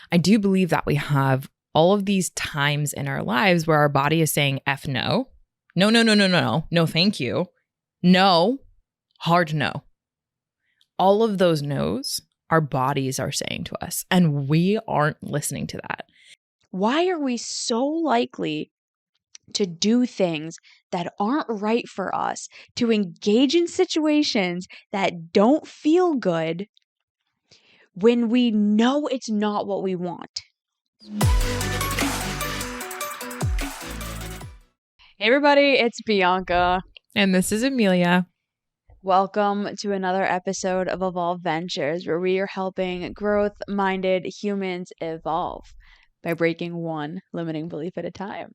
I do believe that we have all of these times in our lives where our body is saying F no. No, no, no, no, no, no. No, thank you. No, hard no. All of those no's our bodies are saying to us, and we aren't listening to that. Why are we so likely to do things that aren't right for us, to engage in situations that don't feel good when we know it's not what we want? Hey everybody, it's Bianca. And this is Amelia. Welcome to another episode of Evolve Ventures, where we are helping growth-minded humans evolve by breaking one limiting belief at a time.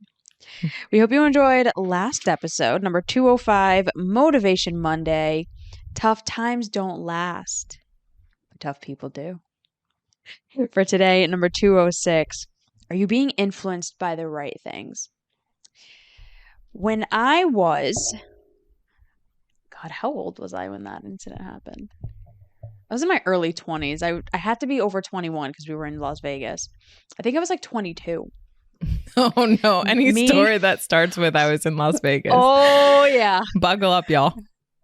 We hope you enjoyed last episode, number 205, Motivation Monday. Tough times don't last, but tough people do. For today, number 206, are you being influenced by the right things? When I was, God, how old was I when that incident happened? I was in my early 20s. I had to be over 21 because we were in Las Vegas. I think I was like 22. Oh no, any story that starts with I was in Las Vegas. Oh yeah. Buckle up, y'all.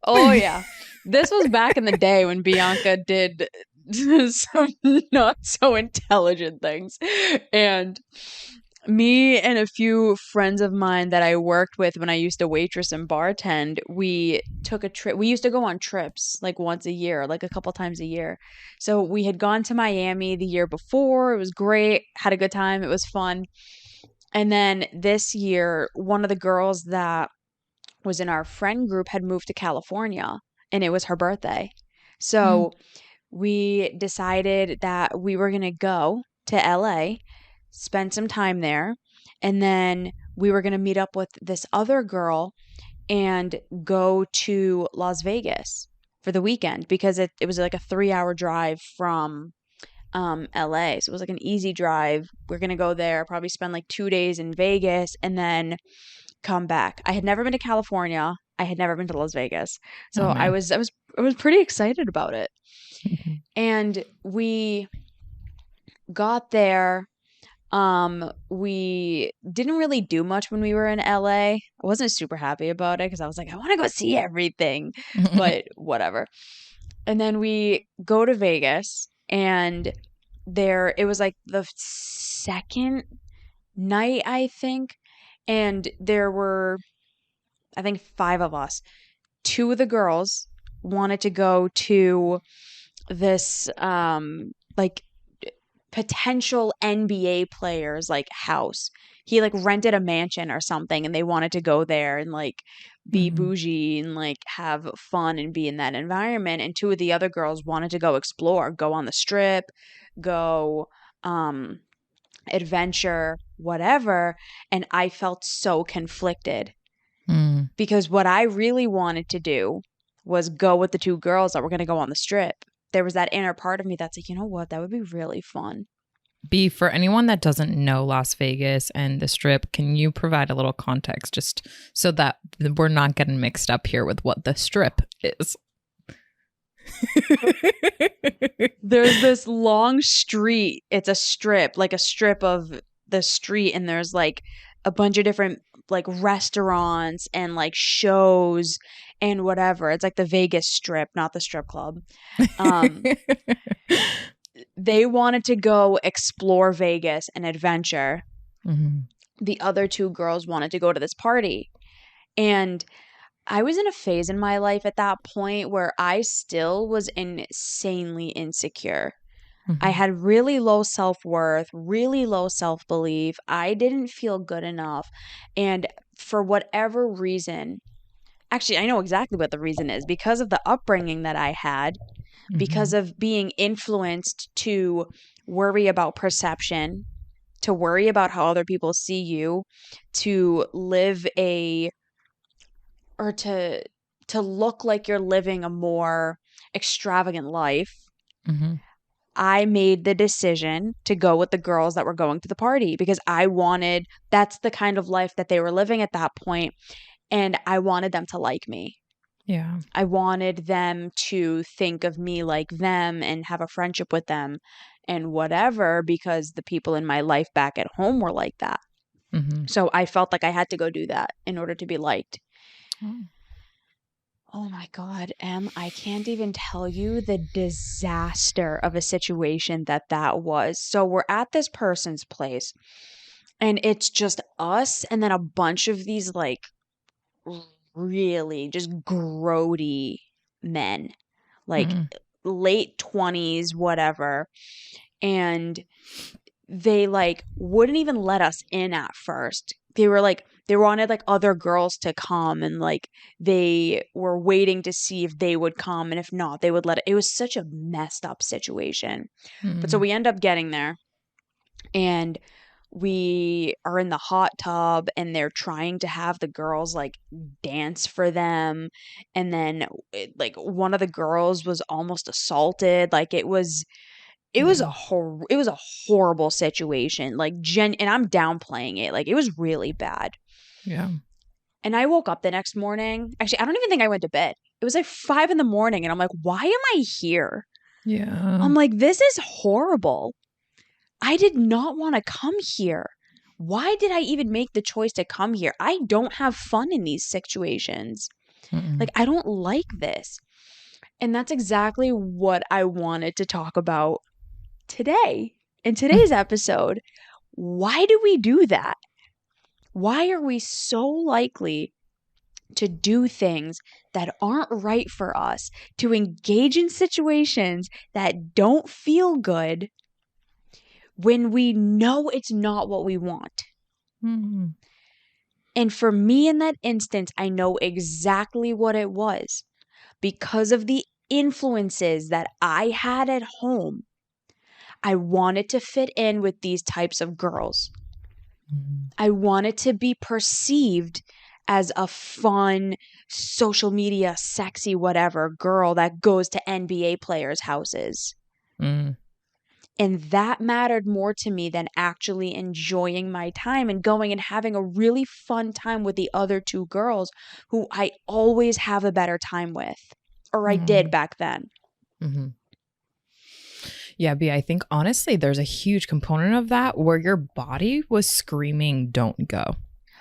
Oh yeah. This was back in the day when Bianca did some not so intelligent things. And me and a few friends of mine that I worked with when I used to waitress and bartend, we took a trip. We used to go on trips like once a year, like a couple times a year. So we had gone to Miami the year before. It was great. Had a good time. It was fun. And then this year, one of the girls that was in our friend group had moved to California, and it was her birthday. So we decided that we were going to go to LA, spend some time there, and then we were going to meet up with this other girl and go to Las Vegas for the weekend because it was like a 3-hour drive from LA. So it was like an easy drive. We're going to go there, probably spend like 2 days in Vegas and then come back. I had never been to California. I had never been to Las Vegas. So I was pretty excited about it. Mm-hmm. And we got there. We didn't really do much when we were in LA. I wasn't super happy about it because I was like, I want to go see everything, but whatever. And then we go to Vegas, and it was like the second night, I think. And there were, I think, 5 of us. 2 of the girls wanted to go to this like potential NBA players like house. He like rented a mansion or something, and they wanted to go there and like be bougie and like have fun and be in that environment. And 2 of the other girls wanted to go explore, go on the strip, go adventure, whatever. And I felt so conflicted because what I really wanted to do was go with the 2 girls that were going to go on the strip. There was that inner part of me that's like, you know what, that would be really fun. B, for anyone that doesn't know Las Vegas and the Strip, can you provide a little context just so that we're not getting mixed up here with what the Strip is? There's this long street. It's a strip, like a strip of the street, and there's like a bunch of different like restaurants and like shows and whatever. It's like the Vegas Strip, not the strip club. They wanted to go explore Vegas and adventure. The other 2 girls wanted to go to this party. And I was in a phase in my life at that point where I still was insanely insecure. I had really low self-worth, really low self-belief. I didn't feel good enough. And for whatever reason, actually, I know exactly what the reason is. Because of the upbringing that I had, because of being influenced to worry about perception, to worry about how other people see you, to live to look like you're living a more extravagant life, I made the decision to go with the girls that were going to the party because that's the kind of life that they were living at that point, and I wanted them to like me. Yeah. I wanted them to think of me like them and have a friendship with them. and whatever because the people in my life back at home were like that. Mm-hmm. So I felt like I had to go do that in order to be liked. Oh. Oh my God, Em, I can't even tell you the disaster of a situation that was. So we're at this person's place and it's just us and then a bunch of these like really just grody men, like Mm. late 20s, whatever. And they like wouldn't even let us in at first. They were like they wanted like other girls to come and like they were waiting to see if they would come and if not they would let it. It was such a messed up situation. But so Mm. we end up getting there and we are in the hot tub and they're trying to have the girls like dance for them and then like one of the girls was almost assaulted. Like Yeah. it was a horrible situation. Like and I'm downplaying it. Like it was really bad. Yeah. And I woke up the next morning. Actually, I don't even think I went to bed. It was like 5 in the morning, and I'm like, why am I here? Yeah. I'm like, this is horrible. I did not want to come here. Why did I even make the choice to come here? I don't have fun in these situations. Mm-mm. Like, I don't like this. And that's exactly what I wanted to talk about today in today's episode. Why do we do that? Why are we so likely to do things that aren't right for us, to engage in situations that don't feel good when we know it's not what we want? Mm. And for me in that instance, I know exactly what it was because of the influences that I had at home. I wanted to fit in with these types of girls. Mm. I wanted to be perceived as a fun, social media, sexy, whatever girl that goes to NBA players' houses. Mm. And that mattered more to me than actually enjoying my time and going and having a really fun time with the other two girls who I always have a better time with, or I did Mm. back then. Mm-hmm. Yeah, B, I think honestly, there's a huge component of that where your body was screaming, don't go.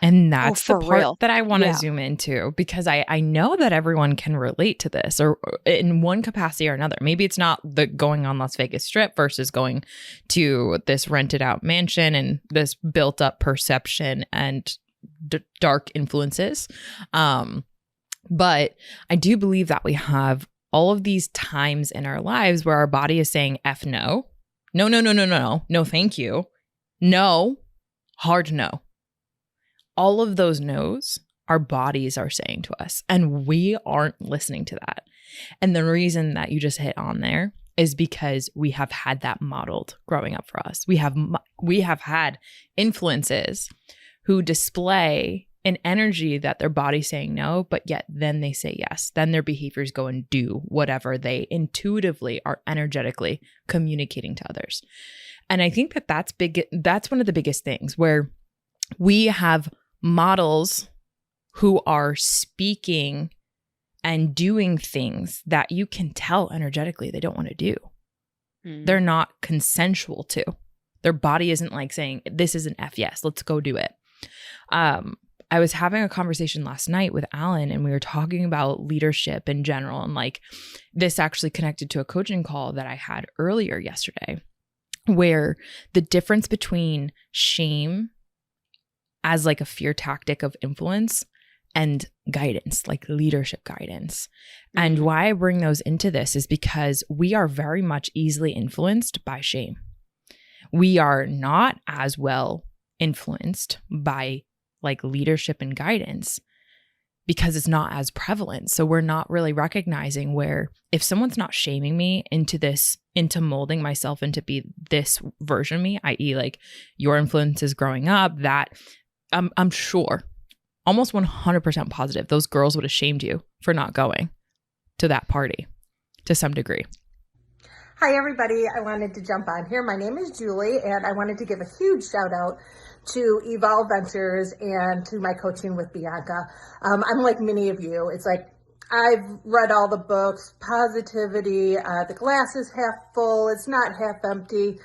And Oh, that's the for part real. that I want to Yeah. zoom into because I know that everyone can relate to this or in one capacity or another. Maybe it's not the going on Las Vegas Strip versus going to this rented out mansion and this built up perception and dark influences. But I do believe that we have all of these times in our lives where our body is saying F no. No, no, no, no, no, no. No, thank you. No, hard no. All of those no's our bodies are saying to us, and we aren't listening to that. And the reason that you just hit on there is because we have had that modeled growing up for us. We have had influences who display an energy that their body's saying no, but yet then they say yes. Then their behaviors go and do whatever they intuitively are energetically communicating to others. And I think that that's big. That's one of the biggest things where we have models who are speaking and doing things that you can tell energetically they don't want to do. They're not consensual to. Their body isn't like saying, this is an F yes, let's go do it. I was having a conversation last night with Alan and we were talking about leadership in general. And like this actually connected to a coaching call that I had earlier yesterday, where the difference between shame as like a fear tactic of influence and guidance, like leadership guidance. And why I bring those into this is because we are very much easily influenced by shame. We are not as well influenced by like leadership and guidance because it's not as prevalent. So we're not really recognizing where if someone's not shaming me into molding myself into be this version of me, i.e. like your influences growing up, that I'm sure almost 100% positive those girls would have shamed you for not going to that party to some degree. Hi, everybody. I wanted to jump on here. My name is Julie, and I wanted to give a huge shout out to Evolve Ventures and to my coaching with Bianca. I'm like many of you. It's like I've read all the books, positivity, the glass is half full, it's not half empty.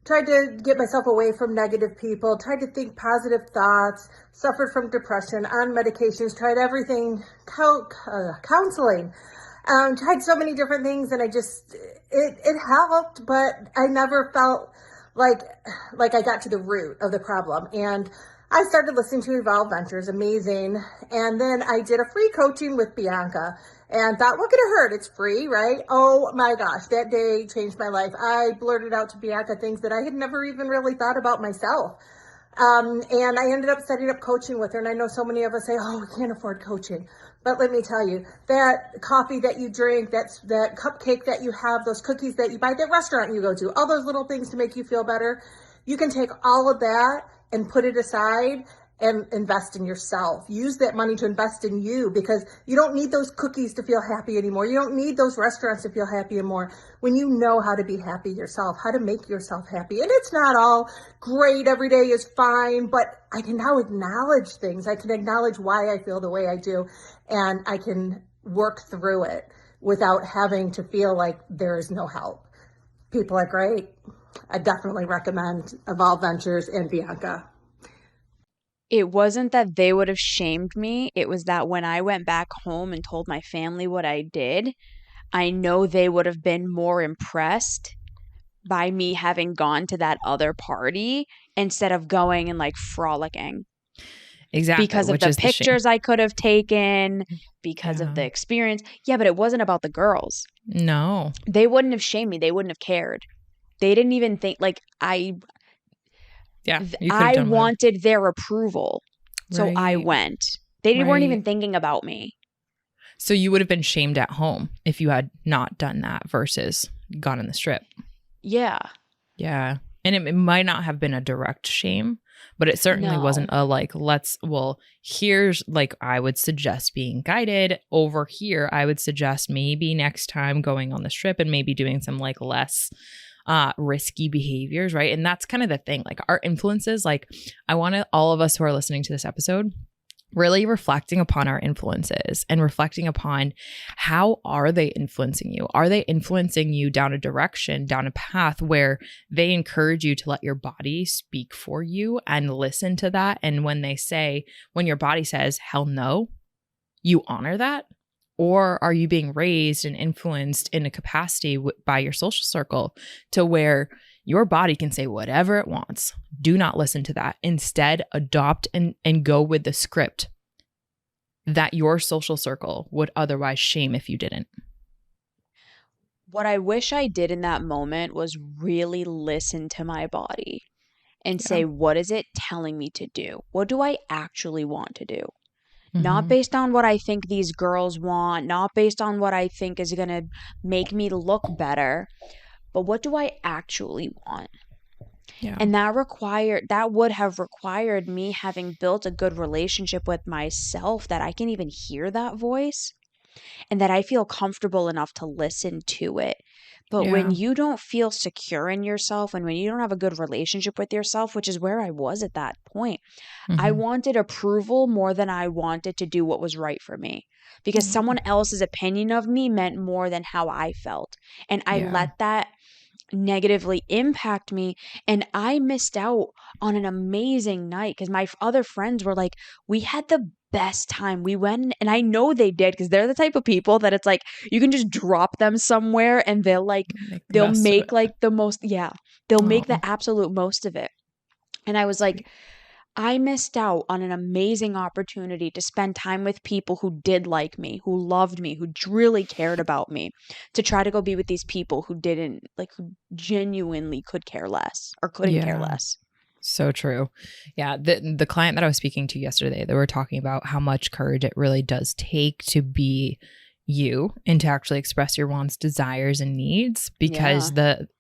Tried to get myself away from negative people, tried to think positive thoughts, suffered from depression, on medications, tried everything, counseling, tried so many different things, and it helped, but I never felt like I got to the root of the problem. And I started listening to Evolve Ventures, amazing. And then I did a free coaching with Bianca and thought, what could it hurt? It's free, right? Oh my gosh, that day changed my life. I blurted out to Bianca things that I had never even really thought about myself. And I ended up setting up coaching with her. And I know so many of us say, oh, we can't afford coaching. But let me tell you, that coffee that you drink, that cupcake that you have, those cookies that you buy, that restaurant you go to, all those little things to make you feel better, you can take all of that and put it aside and invest in yourself. Use that money to invest in you, because you don't need those cookies to feel happy anymore. You don't need those restaurants to feel happy anymore when you know how to be happy yourself, how to make yourself happy. And it's not all great, every day is fine, but I can now acknowledge things. I can acknowledge why I feel the way I do, and I can work through it without having to feel like there is no help. People are great. I definitely recommend Evolve Ventures and Bianca. It wasn't that they would have shamed me. It was that when I went back home and told my family what I did, I know they would have been more impressed by me having gone to that other party instead of going and like frolicking. Exactly. Because of the pictures I could have taken, because of the Yeah. experience. Yeah, but it wasn't about the girls. No. They wouldn't have shamed me. They wouldn't have cared. They didn't even think like Yeah. You could have done what- wanted their approval. So I Right. went. They weren't Right. even thinking about me. So you would have been shamed at home if you had not done that versus gone on the strip. Yeah. Yeah. And it might not have been a direct shame, but it certainly No. wasn't a like, here's like, I would suggest being guided over here. I would suggest maybe next time going on the strip and maybe doing some like less risky behaviors, right? And that's kind of the thing. Like our influences, like I want all of us who are listening to this episode really reflecting upon our influences and reflecting upon how are they influencing you? Are they influencing you down a direction, down a path where they encourage you to let your body speak for you and listen to that? And when your body says, hell no, you honor that? Or are you being raised and influenced in a capacity by your social circle to where your body can say whatever it wants? Do not listen to that. Instead, adopt and go with the script that your social circle would otherwise shame if you didn't. What I wish I did in that moment was really listen to my body and say, what is it telling me to do? What do I actually want to do? Not based on what I think these girls want, not based on what I think is going to make me look better, but what do I actually want? Yeah. And that would have required me having built a good relationship with myself, that I can even hear that voice and that I feel comfortable enough to listen to it. But when you don't feel secure in yourself and when you don't have a good relationship with yourself, which is where I was at that point, I wanted approval more than I wanted to do what was right for me, because someone else's opinion of me meant more than how I felt. And I let that negatively impact me, and I missed out on an amazing night because my other friends were like, we had the best time. We went, and I know they did, because they're the type of people that it's like you can just drop them somewhere and they'll make like the most, they'll make the absolute most of it. And I was like, I missed out on an amazing opportunity to spend time with people who did like me, who loved me, who really cared about me, to try to go be with these people who didn't, like, who genuinely could care less or couldn't care less. So true. Yeah. The client that I was speaking to yesterday, they were talking about how much courage it really does take to be you and to actually express your wants, desires, and needs, because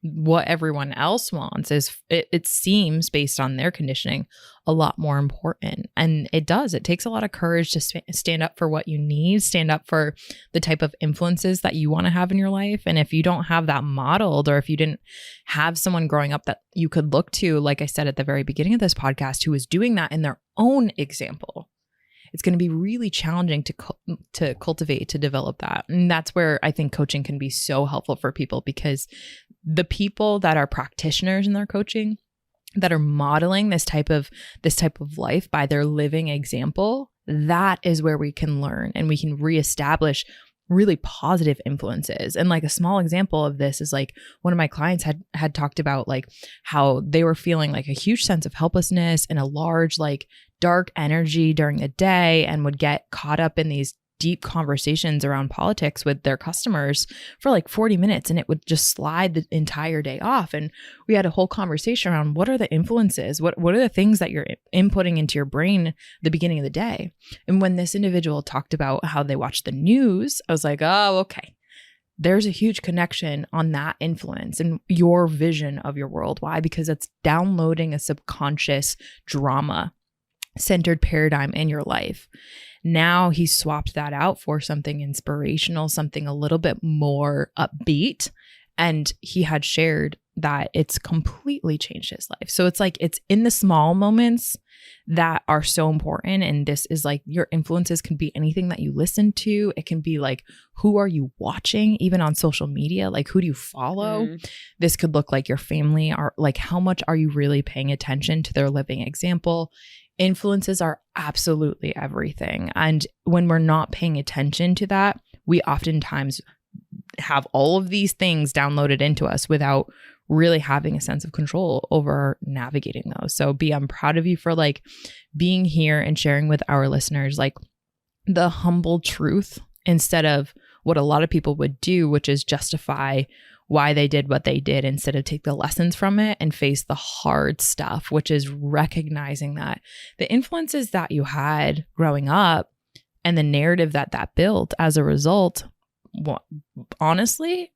what everyone else wants is, it seems based on their conditioning, a lot more important. And it takes a lot of courage to stand up for what you need, stand up for the type of influences that you want to have in your life. And if you don't have that modeled, or if you didn't have someone growing up that you could look to, like I said at the very beginning of this podcast, who was doing that in their own example, it's going to be really challenging to cultivate, to develop that. And that's where I think coaching can be so helpful for people, because the people that are practitioners in their coaching, that are modeling this type of life by their living example, that is where we can learn and we can reestablish really positive influences. And like a small example of this is like one of my clients had talked about like how they were feeling like a huge sense of helplessness and a large like dark energy during the day, and would get caught up in these deep conversations around politics with their customers for like 40 minutes, and it would just slide the entire day off. And we had a whole conversation around what are the influences, what are the things that you're inputting into your brain at the beginning of the day. And when this individual talked about how they watch the news, I was like, oh, okay, there's a huge connection on that influence and your vision of your world. Why? Because it's downloading a subconscious drama centered paradigm in your life. Now he swapped that out for something inspirational, something a little bit more upbeat. And he had shared that it's completely changed his life. So it's like, it's in the small moments that are so important. And this is like, your influences can be anything that you listen to. It can be like, who are you watching, even on social media? Like, who do you follow? This could look like your family, or like, how much are you really paying attention to their living example? Influences are absolutely everything. And when we're not paying attention to that, we oftentimes have all of these things downloaded into us without really having a sense of control over navigating those. So I'm proud of you for like being here and sharing with our listeners like the humble truth, instead of what a lot of people would do, which is justify why they did what they did, instead of take the lessons from it and face the hard stuff, which is recognizing that the influences that you had growing up and the narrative that built as a result, honestly,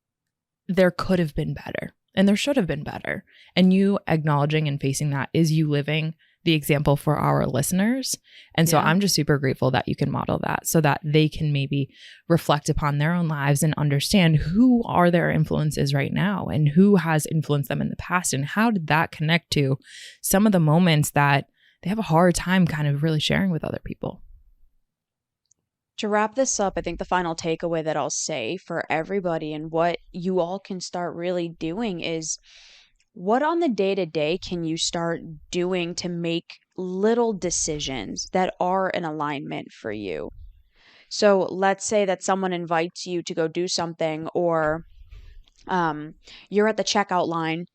there could have been better and there should have been better. And you acknowledging and facing that is you living the example for our listeners. And so I'm just super grateful that you can model that so that they can maybe reflect upon their own lives and understand who are their influences right now and who has influenced them in the past, and how did that connect to some of the moments that they have a hard time kind of really sharing with other people. To wrap this up, I think the final takeaway that I'll say for everybody and what you all can start really doing is, what on the day-to-day can you start doing to make little decisions that are in alignment for you? So let's say that someone invites you to go do something, or you're at the checkout line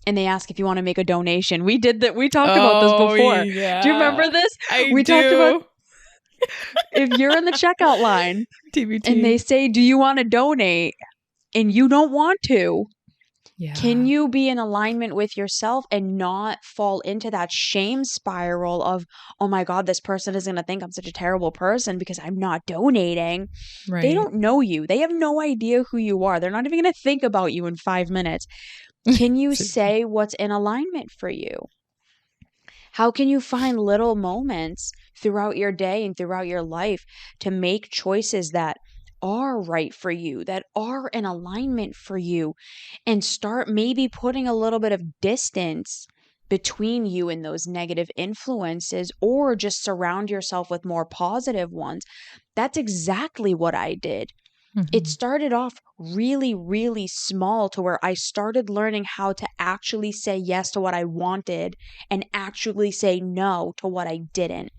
and they ask if you want to make a donation. We did that. We talked about this before. Yeah. Do you remember this? We talked about if you're in the checkout line TBT. and they say, do you want to donate? And you don't want to. Yeah. Can you be in alignment with yourself and not fall into that shame spiral of, oh my God, this person is going to think I'm such a terrible person because I'm not donating. Right. They don't know you. They have no idea who you are. They're not even going to think about you in 5 minutes. Can you say what's in alignment for you? How can you find little moments throughout your day and throughout your life to make choices that are right for you, that are in alignment for you, and start maybe putting a little bit of distance between you and those negative influences, or just surround yourself with more positive ones? That's exactly what I did. It started off really, really small, to where I started learning how to actually say yes to what I wanted and actually say no to what I didn't.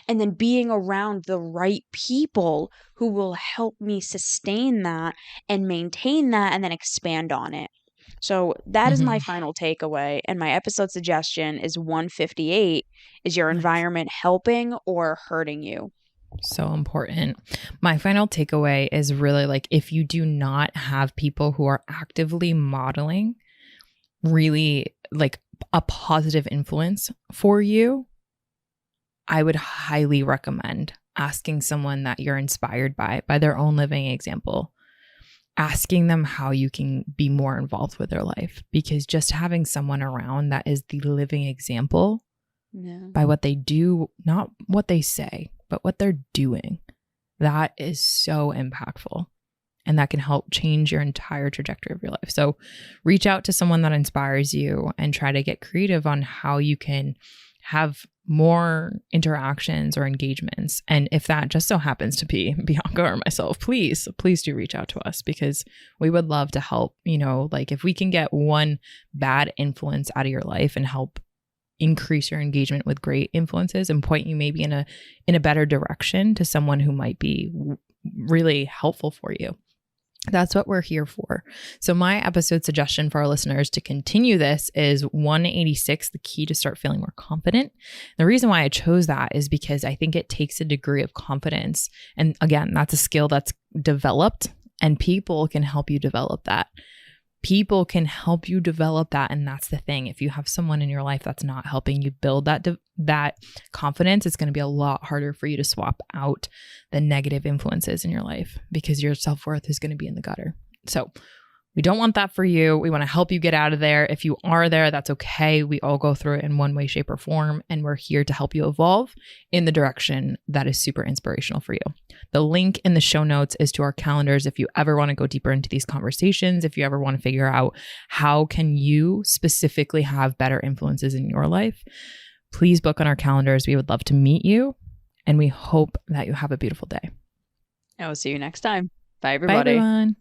And then being around the right people who will help me sustain that and maintain that and then expand on it. So that is my final takeaway. And my episode suggestion is 158. Is your environment helping or hurting you? So important. My final takeaway is really like, if you do not have people who are actively modeling really like a positive influence for you, I would highly recommend asking someone that you're inspired by their own living example, asking them how you can be more involved with their life, because just having someone around that is the living example by what they do, not what they say, but what they're doing, that is so impactful. And that can help change your entire trajectory of your life. So reach out to someone that inspires you and try to get creative on how you can have more interactions or engagements. And if that just so happens to be Bianca or myself, please do reach out to us, because we would love to help. Like if we can get one bad influence out of your life and help increase your engagement with great influences and point you maybe in a better direction to someone who might be really helpful for you. That's what we're here for. So my episode suggestion for our listeners to continue this is 186, the key to start feeling more confident. The reason why I chose that is because I think it takes a degree of confidence. And again, that's a skill that's developed, and people can help you develop that. People can help you develop that. And that's the thing. If you have someone in your life that's not helping you build that confidence, it's going to be a lot harder for you to swap out the negative influences in your life, because your self-worth is going to be in the gutter. So we don't want that for you. We want to help you get out of there. If you are there, that's okay. We all go through it in one way, shape, or form. And we're here to help you evolve in the direction that is super inspirational for you. The link in the show notes is to our calendars. If you ever want to go deeper into these conversations, if you ever want to figure out how can you specifically have better influences in your life, please book on our calendars. We would love to meet you. And we hope that you have a beautiful day. I will see you next time. Bye, everybody. Bye, everyone.